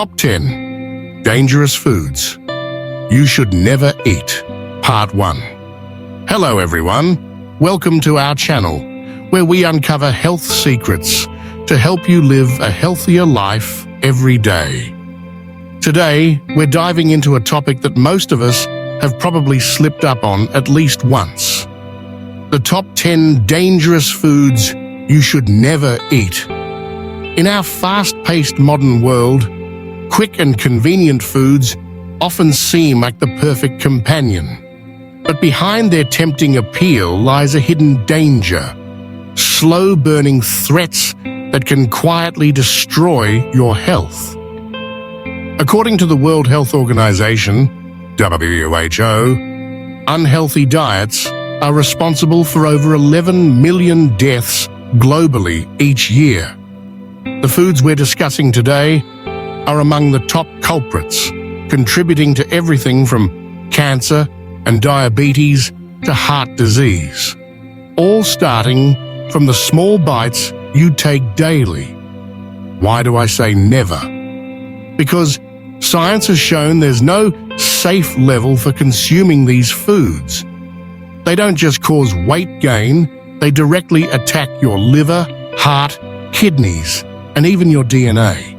Top 10 Dangerous Foods You Should Never Eat, Part 1. Hello everyone, welcome to our channel, where we uncover health secrets to help you live a healthier life every day. Today, we're diving into a topic that most of us have probably slipped up on at least once. The top 10 dangerous foods you should never eat. In our fast-paced modern world, quick and convenient foods often seem like the perfect companion. But behind their tempting appeal lies a hidden danger, slow-burning threats that can quietly destroy your health. According to the World Health Organization, WHO, unhealthy diets are responsible for over 11 million deaths globally each year. The foods we're discussing today are among the top culprits, contributing to everything from cancer and diabetes to heart disease, all starting from the small bites you take daily. Why do I say never? Because science has shown there's no safe level for consuming these foods. They don't just cause weight gain, they directly attack your liver, heart, kidneys, and even your DNA.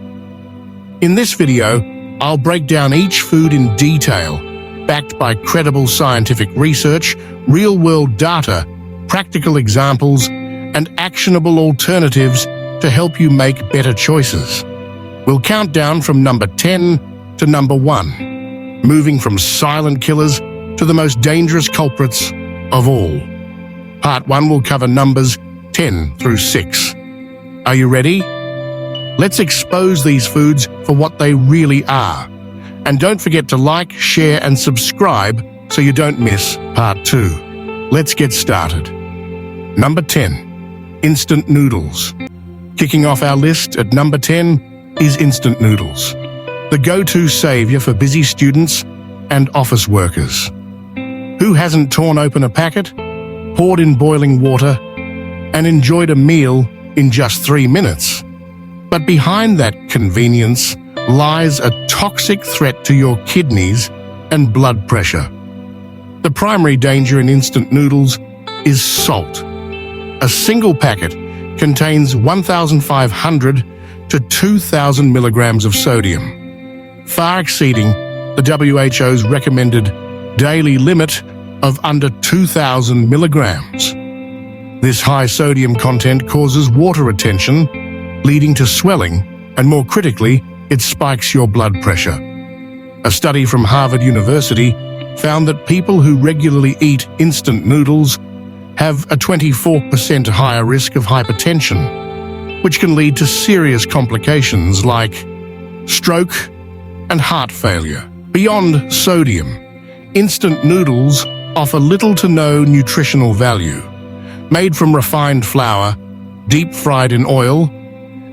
In this video, I'll break down each food in detail, backed by credible scientific research, real-world data, practical examples, and actionable alternatives to help you make better choices. We'll count down from number 10 to number 1, moving from silent killers to the most dangerous culprits of all. Part 1 will cover numbers 10 through 6. Are you ready? Let's expose these foods for what they really are. And don't forget to like, share, and subscribe so you don't miss Part 2. Let's get started. Number 10. Instant noodles. Kicking off our list at number 10 is instant noodles, the go-to savior for busy students and office workers. Who hasn't torn open a packet, poured in boiling water, and enjoyed a meal in just 3 minutes? But behind that convenience lies a toxic threat to your kidneys and blood pressure. The primary danger in instant noodles is salt. A single packet contains 1,500 to 2,000 milligrams of sodium, far exceeding the WHO's recommended daily limit of under 2,000 milligrams. This high sodium content causes water retention, leading to swelling, and more critically, it spikes your blood pressure. A study from Harvard University found that people who regularly eat instant noodles have a 24% higher risk of hypertension, which can lead to serious complications like stroke and heart failure. Beyond sodium, instant noodles offer little to no nutritional value. Made from refined flour, deep-fried in oil,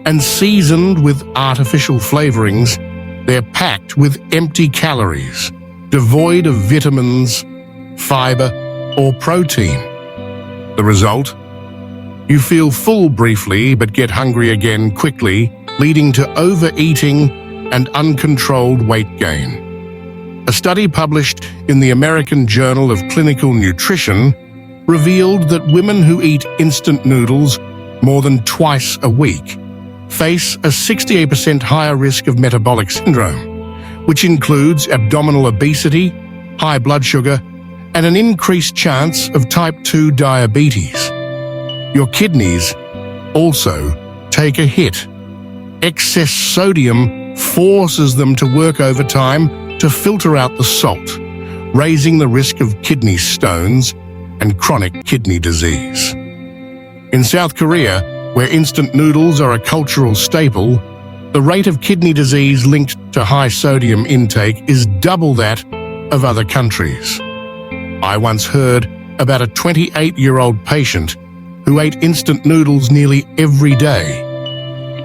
and seasoned with artificial flavorings, they're packed with empty calories, devoid of vitamins, fiber, or protein. The result? You feel full briefly but get hungry again quickly, leading to overeating and uncontrolled weight gain. A study published in the American Journal of Clinical Nutrition revealed that women who eat instant noodles more than twice a week face a 68% higher risk of metabolic syndrome, which includes abdominal obesity, high blood sugar, and an increased chance of type 2 diabetes. Your kidneys also take a hit. Excess sodium forces them to work overtime to filter out the salt, raising the risk of kidney stones and chronic kidney disease. In South Korea, where instant noodles are a cultural staple, the rate of kidney disease linked to high sodium intake is double that of other countries. I once heard about a 28-year-old patient who ate instant noodles nearly every day.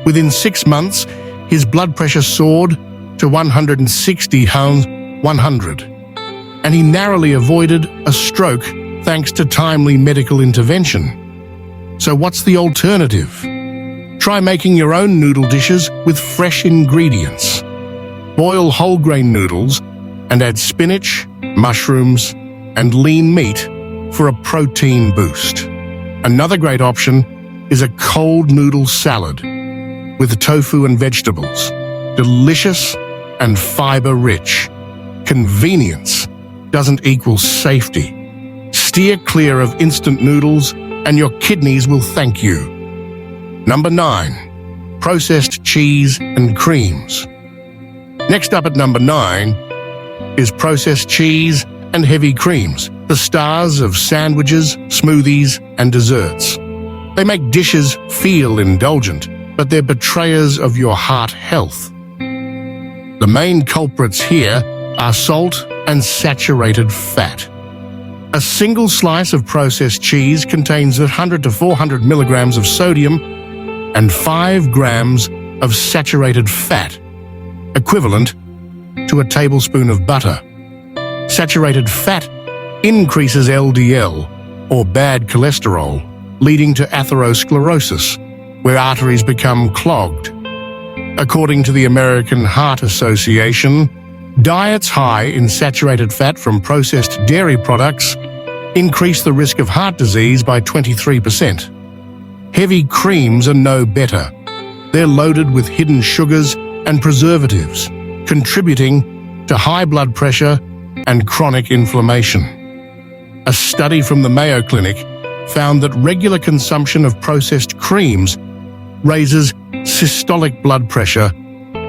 Within 6 months, his blood pressure soared to 160/100, and he narrowly avoided a stroke thanks to timely medical intervention. So what's the alternative? Try making your own noodle dishes with fresh ingredients. Boil whole grain noodles and add spinach, mushrooms, and lean meat for a protein boost. Another great option is a cold noodle salad with tofu and vegetables. Delicious and fiber-rich. Convenience doesn't equal safety. Steer clear of instant noodles and your kidneys will thank you. Number 9. Processed cheese and creams. Next up at number 9 is processed cheese and heavy creams, the stars of sandwiches, smoothies, and desserts. They make dishes feel indulgent, but they're betrayers of your heart health. The main culprits here are salt and saturated fat. A single slice of processed cheese contains 100 to 400 milligrams of sodium and 5 grams of saturated fat, equivalent to a tablespoon of butter. Saturated fat increases LDL, or bad cholesterol, leading to atherosclerosis, where arteries become clogged. According to the American Heart Association, diets high in saturated fat from processed dairy products increase the risk of heart disease by 23%. Heavy creams are no better. They're loaded with hidden sugars and preservatives, contributing to high blood pressure and chronic inflammation. A study from the Mayo Clinic found that regular consumption of processed creams raises systolic blood pressure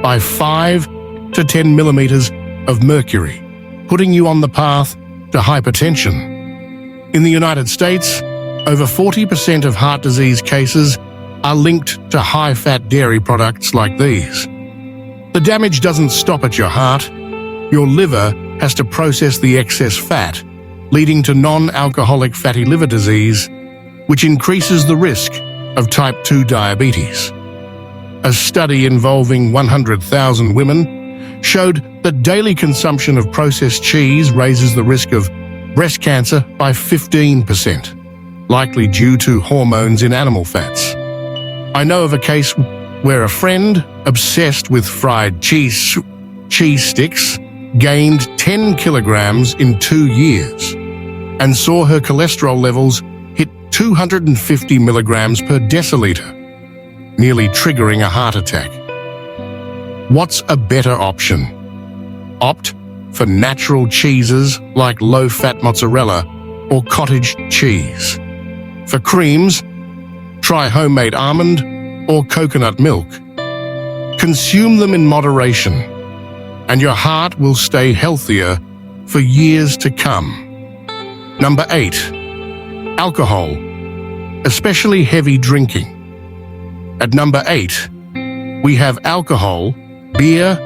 by 5 to 10 millimeters of mercury, putting you on the path to hypertension. In the United States, over 40% of heart disease cases are linked to high-fat dairy products like these. The damage doesn't stop at your heart. Your liver has to process the excess fat, leading to non-alcoholic fatty liver disease, which increases the risk of type 2 diabetes. A study involving 100,000 women showed that daily consumption of processed cheese raises the risk of breast cancer by 15%, likely due to hormones in animal fats. I know of a case where a friend obsessed with fried cheese sticks gained 10 kilograms in 2 years and saw her cholesterol levels hit 250 milligrams per deciliter, nearly triggering a heart attack. What's a better option? Opt for natural cheeses like low-fat mozzarella or cottage cheese. For creams, try homemade almond or coconut milk. Consume them in moderation, and your heart will stay healthier for years to come. Number 8. Alcohol, especially heavy drinking. At number 8, we have alcohol, beer,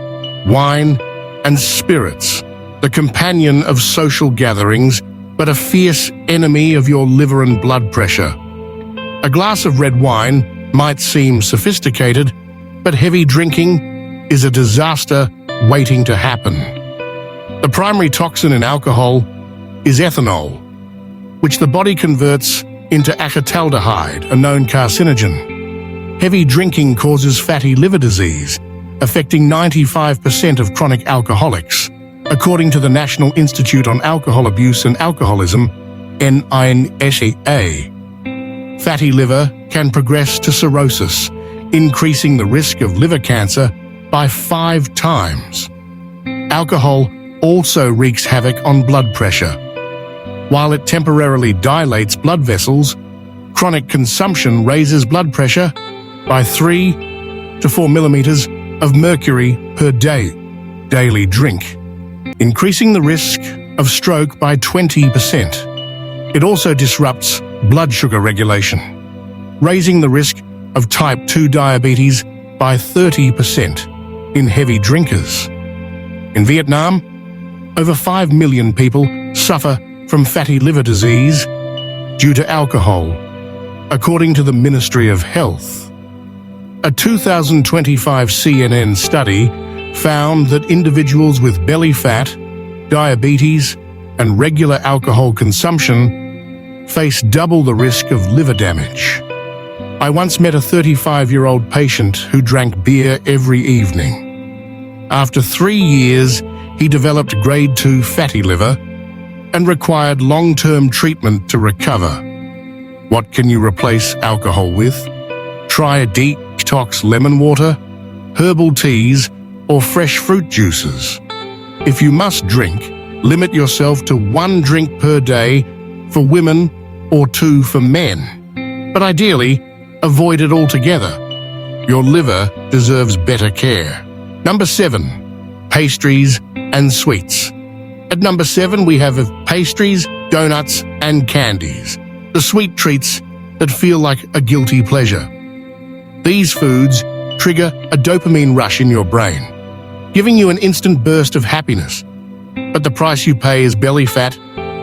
wine, and spirits, the companion of social gatherings, but a fierce enemy of your liver and blood pressure. A glass of red wine might seem sophisticated, but heavy drinking is a disaster waiting to happen. The primary toxin in alcohol is ethanol, which the body converts into acetaldehyde, a known carcinogen. Heavy drinking causes fatty liver disease, affecting 95% of chronic alcoholics, according to the National Institute on Alcohol Abuse and Alcoholism, NISA. Fatty liver can progress to cirrhosis, increasing the risk of liver cancer by 5 times. Alcohol also wreaks havoc on blood pressure. While it temporarily dilates blood vessels, chronic consumption raises blood pressure by 3 to 4 millimeters of mercury per daily drink, increasing the risk of stroke by 20%. It also disrupts blood sugar regulation, raising the risk of type 2 diabetes by 30% in heavy drinkers. In Vietnam, over 5 million people suffer from fatty liver disease due to alcohol, according to the Ministry of Health. A 2025 CNN study found that individuals with belly fat, diabetes, and regular alcohol consumption face double the risk of liver damage. I once met a 35-year-old patient who drank beer every evening. After 3 years, he developed grade 2 fatty liver and required long-term treatment to recover. What can you replace alcohol with? Try a detox lemon water, herbal teas, or fresh fruit juices. If you must drink, limit yourself to 1 drink per day for women or 2 for men. But ideally, avoid it altogether. Your liver deserves better care. Number 7. Pastries and sweets. At number 7, we have pastries, donuts, and candies, the sweet treats that feel like a guilty pleasure. These foods trigger a dopamine rush in your brain, giving you an instant burst of happiness. But the price you pay is belly fat,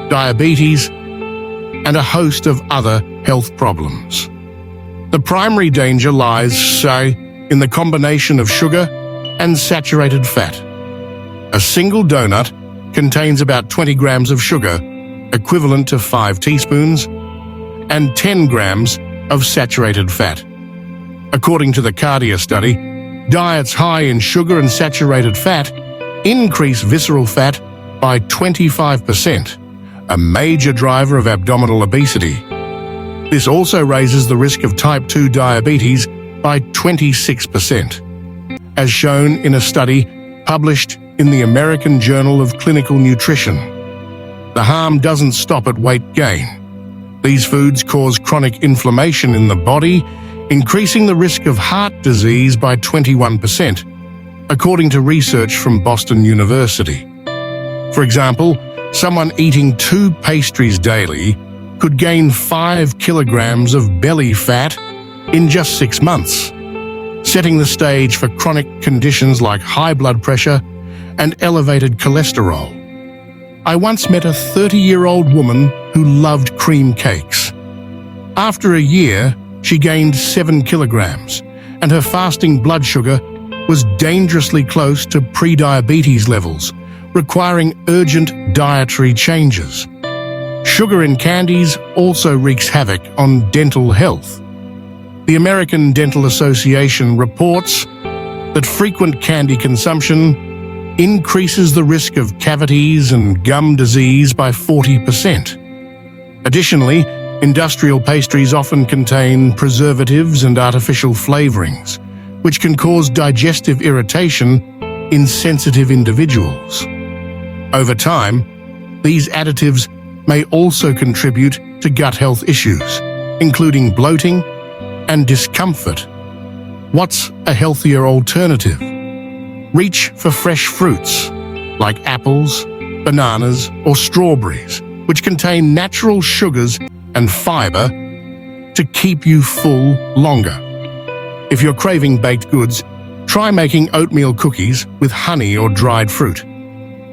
diabetes, and a host of other health problems. The primary danger lies, say, in the combination of sugar and saturated fat. A single donut contains about 20 grams of sugar, equivalent to 5 teaspoons, and 10 grams of saturated fat. According to the Cardia study, diets high in sugar and saturated fat increase visceral fat by 25%, a major driver of abdominal obesity. This also raises the risk of type 2 diabetes by 26%, as shown in a study published in the American Journal of Clinical Nutrition. The harm doesn't stop at weight gain. These foods cause chronic inflammation in the body, increasing the risk of heart disease by 21%, according to research from Boston University. For example, someone eating 2 pastries daily could gain 5 kilograms of belly fat in just 6 months, setting the stage for chronic conditions like high blood pressure and elevated cholesterol. I once met a 30-year-old woman who loved cream cakes. After a year, she gained 7 kilograms, and her fasting blood sugar was dangerously close to pre-diabetes levels, requiring urgent dietary changes. Sugar in candies also wreaks havoc on dental health. The American Dental Association reports that frequent candy consumption increases the risk of cavities and gum disease by 40%. Additionally, industrial pastries often contain preservatives and artificial flavorings, which can cause digestive irritation in sensitive individuals. Over time, these additives may also contribute to gut health issues, including bloating and discomfort. What's a healthier alternative? Reach for fresh fruits, like apples, bananas, or strawberries, which contain natural sugars and fiber to keep you full longer. If you're craving baked goods, try making oatmeal cookies with honey or dried fruit.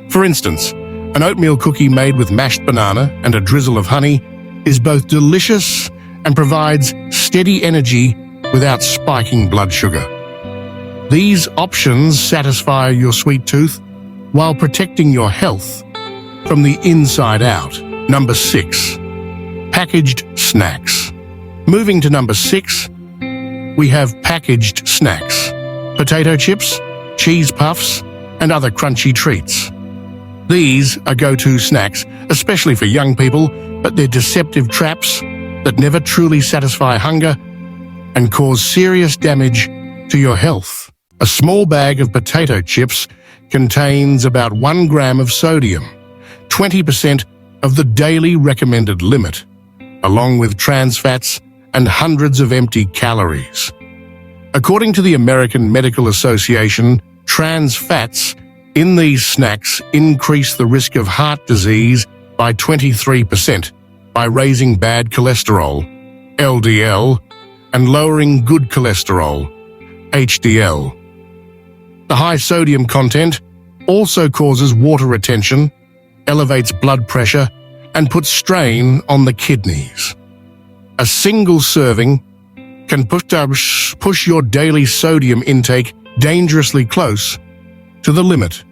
For instance, an oatmeal cookie made with mashed banana and a drizzle of honey is both delicious and provides steady energy without spiking blood sugar. These options satisfy your sweet tooth while protecting your health from the inside out. Number 6. Packaged snacks. Moving to number 6, we have packaged snacks. Potato chips, cheese puffs, and other crunchy treats. These are go-to snacks, especially for young people, but they're deceptive traps that never truly satisfy hunger and cause serious damage to your health. A small bag of potato chips contains about 1 gram of sodium, 20% of the daily recommended limit, along with trans fats and hundreds of empty calories. According to the American Medical Association, trans fats in these snacks increase the risk of heart disease by 23% by raising bad cholesterol, LDL, and lowering good cholesterol, HDL. The high sodium content also causes water retention, elevates blood pressure, and puts strain on the kidneys. A single serving can push your daily sodium intake dangerously close to the limit,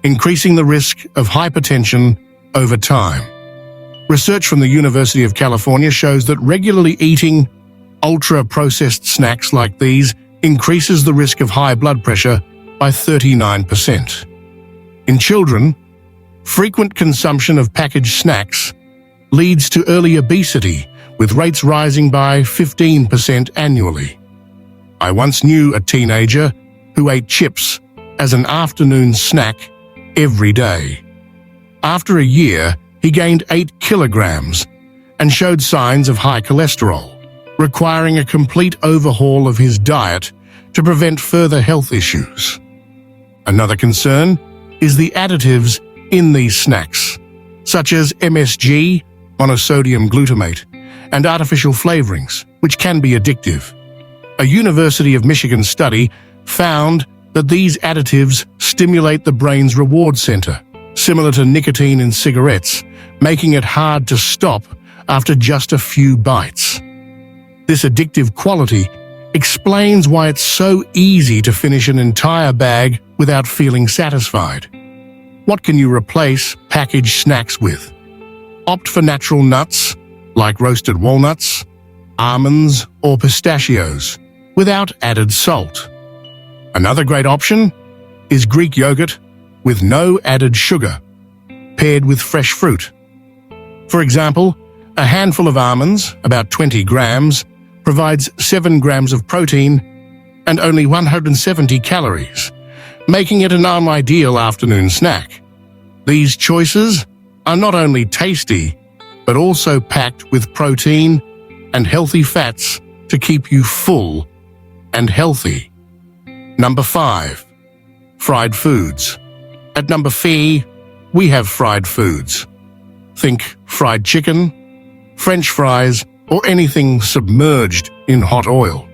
increasing the risk of hypertension over time. Research from the University of California shows that regularly eating ultra-processed snacks like these increases the risk of high blood pressure by 39%. In children, frequent consumption of packaged snacks leads to early obesity, with rates rising by 15% annually. I once knew a teenager who ate chips as an afternoon snack every day. After a year, he gained 8 kilograms and showed signs of high cholesterol, requiring a complete overhaul of his diet to prevent further health issues. Another concern is the additives in these snacks, such as MSG, monosodium glutamate, and artificial flavorings, which can be addictive. A University of Michigan study found that these additives stimulate the brain's reward center, similar to nicotine in cigarettes, making it hard to stop after just a few bites. This addictive quality explains why it's so easy to finish an entire bag without feeling satisfied. What can you replace packaged snacks with? Opt for natural nuts, like roasted walnuts, almonds, or pistachios, without added salt. Another great option is Greek yogurt with no added sugar, paired with fresh fruit. For example, a handful of almonds, about 20 grams, provides 7 grams of protein and only 170 calories, making it an ideal afternoon snack. These choices are not only tasty, but also packed with protein and healthy fats to keep you full and healthy. Number 5. Fried foods. At number 3, we have fried foods. Think fried chicken, French fries, or anything submerged in hot oil.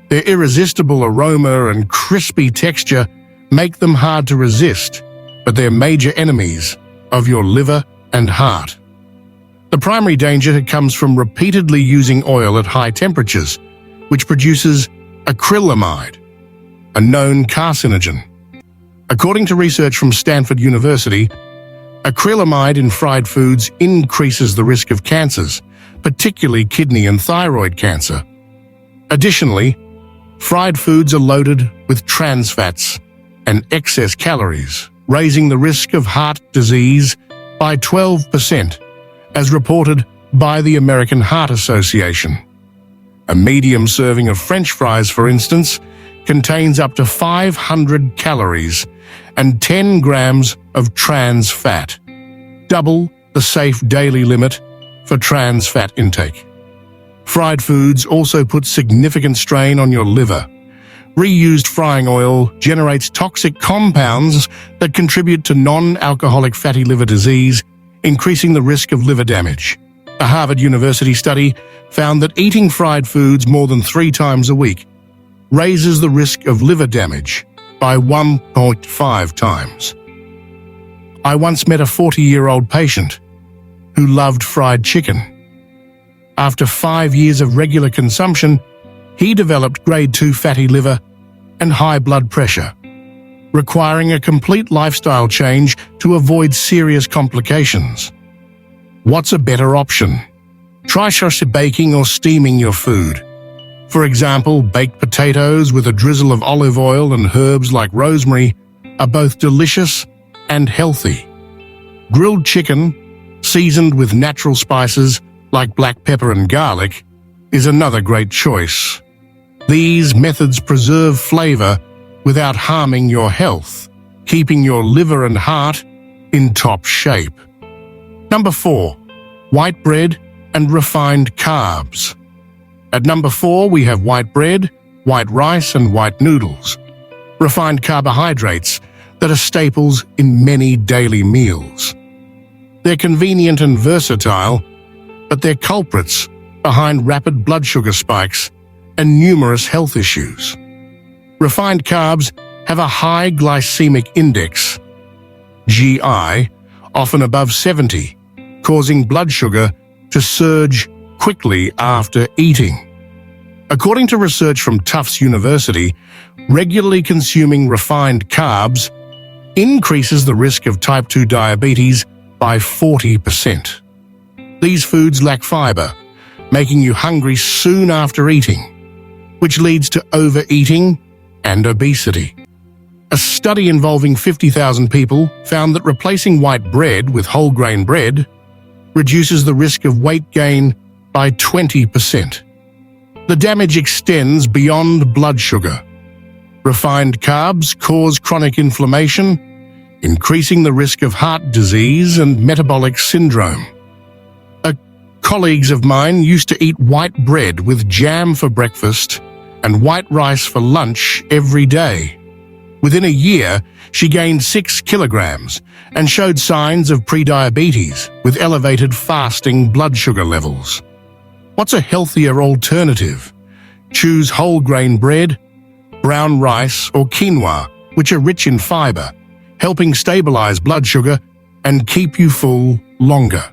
Their irresistible aroma and crispy texture make them hard to resist, but they're major enemies of your liver and heart. The primary danger comes from repeatedly using oil at high temperatures, which produces acrylamide, a known carcinogen. According to research from Stanford University, acrylamide in fried foods increases the risk of cancers, particularly kidney and thyroid cancer. Additionally, fried foods are loaded with trans fats and excess calories, raising the risk of heart disease by 12%, as reported by the American Heart Association. A medium serving of French fries, for instance, contains up to 500 calories and 10 grams of trans fat, double the safe daily limit for trans fat intake. Fried foods also put significant strain on your liver. Reused frying oil generates toxic compounds that contribute to non-alcoholic fatty liver disease, increasing the risk of liver damage. A Harvard University study found that eating fried foods more than 3 times a week raises the risk of liver damage by 1.5 times. I once met a 40-year-old patient who loved fried chicken. After 5 years of regular consumption, he developed grade 2 fatty liver and high blood pressure, requiring a complete lifestyle change to avoid serious complications. What's a better option? Try baking or steaming your food. For example, baked potatoes with a drizzle of olive oil and herbs like rosemary are both delicious and healthy. Grilled chicken, seasoned with natural spices like black pepper and garlic, is another great choice. These methods preserve flavor without harming your health, keeping your liver and heart in top shape. Number 4. White bread and refined carbs. At number 4, we have white bread, white rice, and white noodles, refined carbohydrates that are staples in many daily meals. They're convenient and versatile, but they're culprits behind rapid blood sugar spikes and numerous health issues. Refined carbs have a high glycemic index, GI, often above 70, causing blood sugar to surge quickly after eating. According to research from Tufts University, regularly consuming refined carbs increases the risk of type 2 diabetes by 40%. These foods lack fiber, making you hungry soon after eating, which leads to overeating and obesity. A study involving 50,000 people found that replacing white bread with whole grain bread reduces the risk of weight gain by 20%. The damage extends beyond blood sugar. Refined carbs cause chronic inflammation, increasing the risk of heart disease and metabolic syndrome. Colleagues of mine used to eat white bread with jam for breakfast and white rice for lunch every day. Within a year, she gained 6 kilograms and showed signs of prediabetes with elevated fasting blood sugar levels. What's a healthier alternative? Choose whole grain bread, brown rice or quinoa, which are rich in fiber, helping stabilize blood sugar and keep you full longer.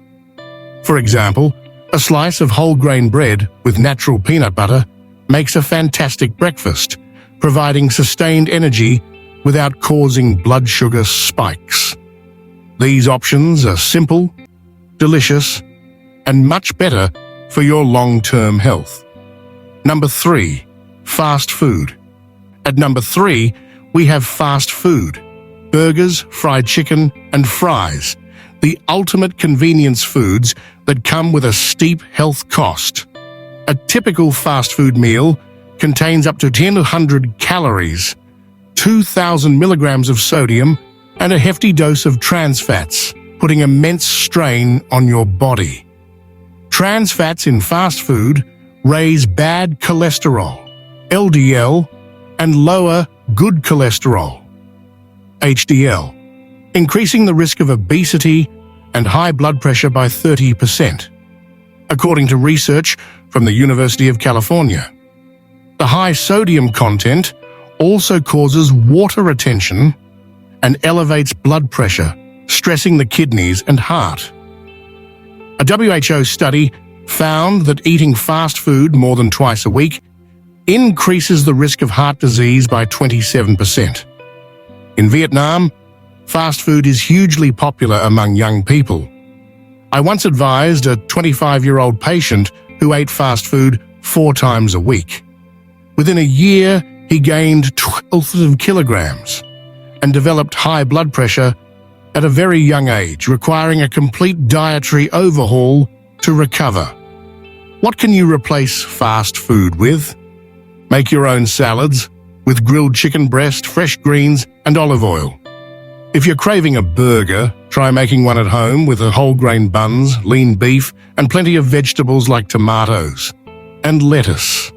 For example, a slice of whole grain bread with natural peanut butter makes a fantastic breakfast, providing sustained energy without causing blood sugar spikes. These options are simple, delicious, and much better for your long-term health. Number 3, fast food. At number 3, we have fast food. Burgers, fried chicken, and fries, the ultimate convenience foods that come with a steep health cost. A typical fast food meal contains up to 1,000 calories, 2,000 milligrams of sodium, and a hefty dose of trans fats, putting immense strain on your body. Trans fats in fast food raise bad cholesterol, LDL, and lower good cholesterol, HDL, increasing the risk of obesity and high blood pressure by 30%, according to research from the University of California. The high sodium content also causes water retention and elevates blood pressure, stressing the kidneys and heart. A WHO study found that eating fast food more than twice a week increases the risk of heart disease by 27%. In Vietnam, fast food is hugely popular among young people. I once advised a 25-year-old patient who ate fast food 4 times a week. Within a year, he gained 12 kilograms and developed high blood pressure at a very young age, requiring a complete dietary overhaul to recover. What can you replace fast food with? Make your own salads with grilled chicken breast, fresh greens, and olive oil. If you're craving a burger, try making one at home with whole grain buns, lean beef, and plenty of vegetables like tomatoes and lettuce.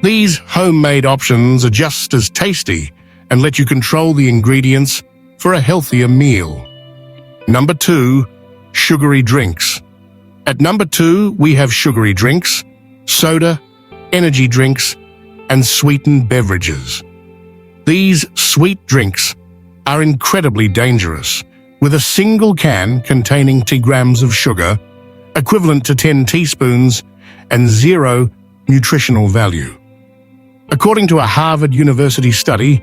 These homemade options are just as tasty and let you control the ingredients for a healthier meal. Number 2, sugary drinks. At number 2, we have sugary drinks, soda, energy drinks, and sweetened beverages. These sweet drinks are incredibly dangerous, with a single can containing 10 grams of sugar, equivalent to 10 teaspoons, and 0 nutritional value. According to a Harvard University study,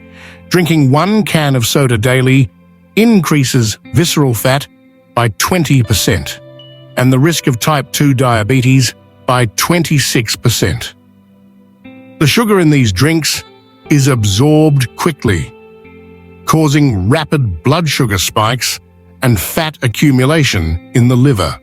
drinking 1 can of soda daily increases visceral fat by 20% and the risk of type 2 diabetes by 26%. The sugar in these drinks is absorbed quickly, causing rapid blood sugar spikes and fat accumulation in the liver.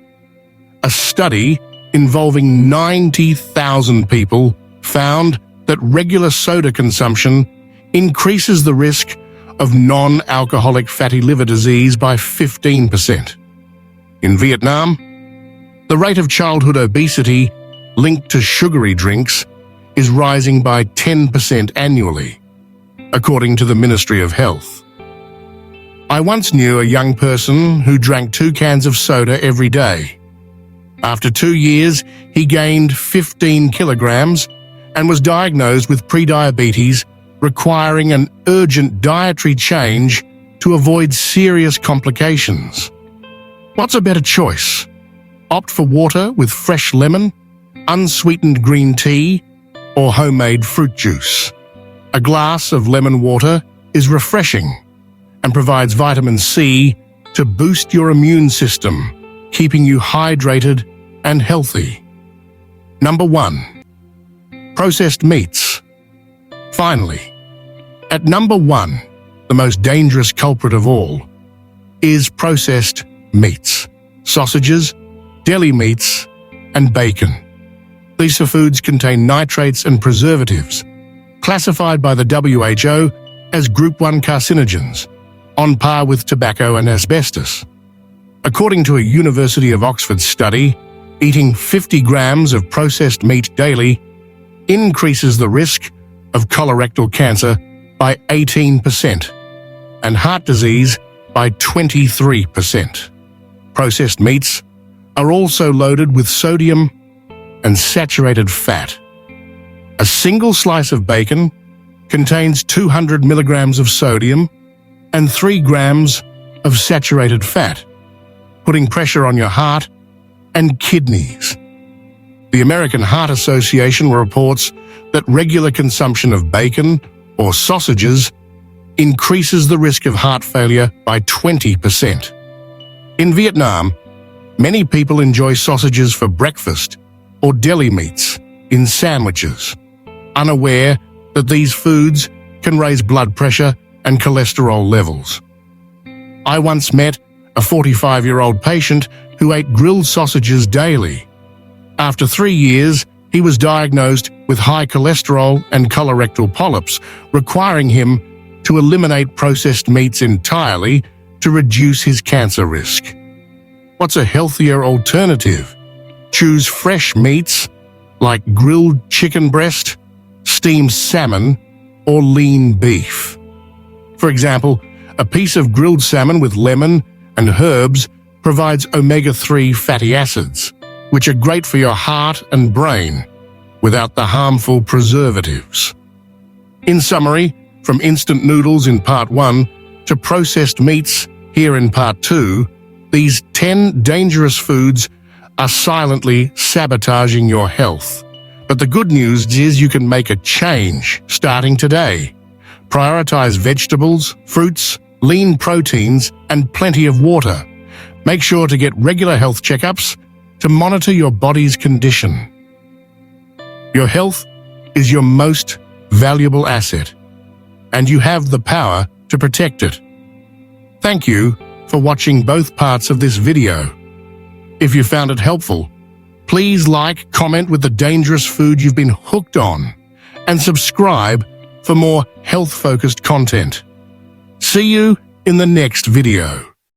A study involving 90,000 people found that regular soda consumption increases the risk of non-alcoholic fatty liver disease by 15%. In Vietnam, the rate of childhood obesity linked to sugary drinks is rising by 10% annually, according to the Ministry of Health. I once knew a young person who drank 2 cans of soda every day. After 2 years, he gained 15 kilograms and was diagnosed with prediabetes, requiring an urgent dietary change to avoid serious complications. What's a better choice? Opt for water with fresh lemon, unsweetened green tea, or homemade fruit juice. A glass of lemon water is refreshing and provides vitamin C to boost your immune system, keeping you hydrated and healthy. Number 1, processed meats. Finally, at number 1, the most dangerous culprit of all, is processed meats, sausages, deli meats, and bacon. These foods contain nitrates and preservatives, classified by the WHO as Group 1 carcinogens, on par with tobacco and asbestos. According to a University of Oxford study, eating 50 grams of processed meat daily increases the risk of colorectal cancer by 18% and heart disease by 23%. Processed meats are also loaded with sodium and saturated fat. A single slice of bacon contains 200 milligrams of sodium and 3 grams of saturated fat, putting pressure on your heart and kidneys. The American Heart Association reports that regular consumption of bacon or sausages increases the risk of heart failure by 20%. In Vietnam, many people enjoy sausages for breakfast or deli meats in sandwiches, unaware that these foods can raise blood pressure and cholesterol levels. I once met a 45-year-old patient who ate grilled sausages daily. After 3 years, he was diagnosed with high cholesterol and colorectal polyps, requiring him to eliminate processed meats entirely to reduce his cancer risk. What's a healthier alternative? Choose fresh meats like grilled chicken breast, steamed salmon, or lean beef. For example, a piece of grilled salmon with lemon and herbs provides omega-3 fatty acids, which are great for your heart and brain, without the harmful preservatives. In summary, from instant noodles in Part 1 to processed meats here in Part 2, these 10 dangerous foods are silently sabotaging your health. But the good news is you can make a change starting today. Prioritize vegetables, fruits, lean proteins, and plenty of water. Make sure to get regular health checkups to monitor your body's condition. Your health is your most valuable asset, and you have the power to protect it. Thank you for watching both parts of this video. If you found it helpful, please like, comment with the dangerous food you've been hooked on, and subscribe for more health-focused content. See you in the next video.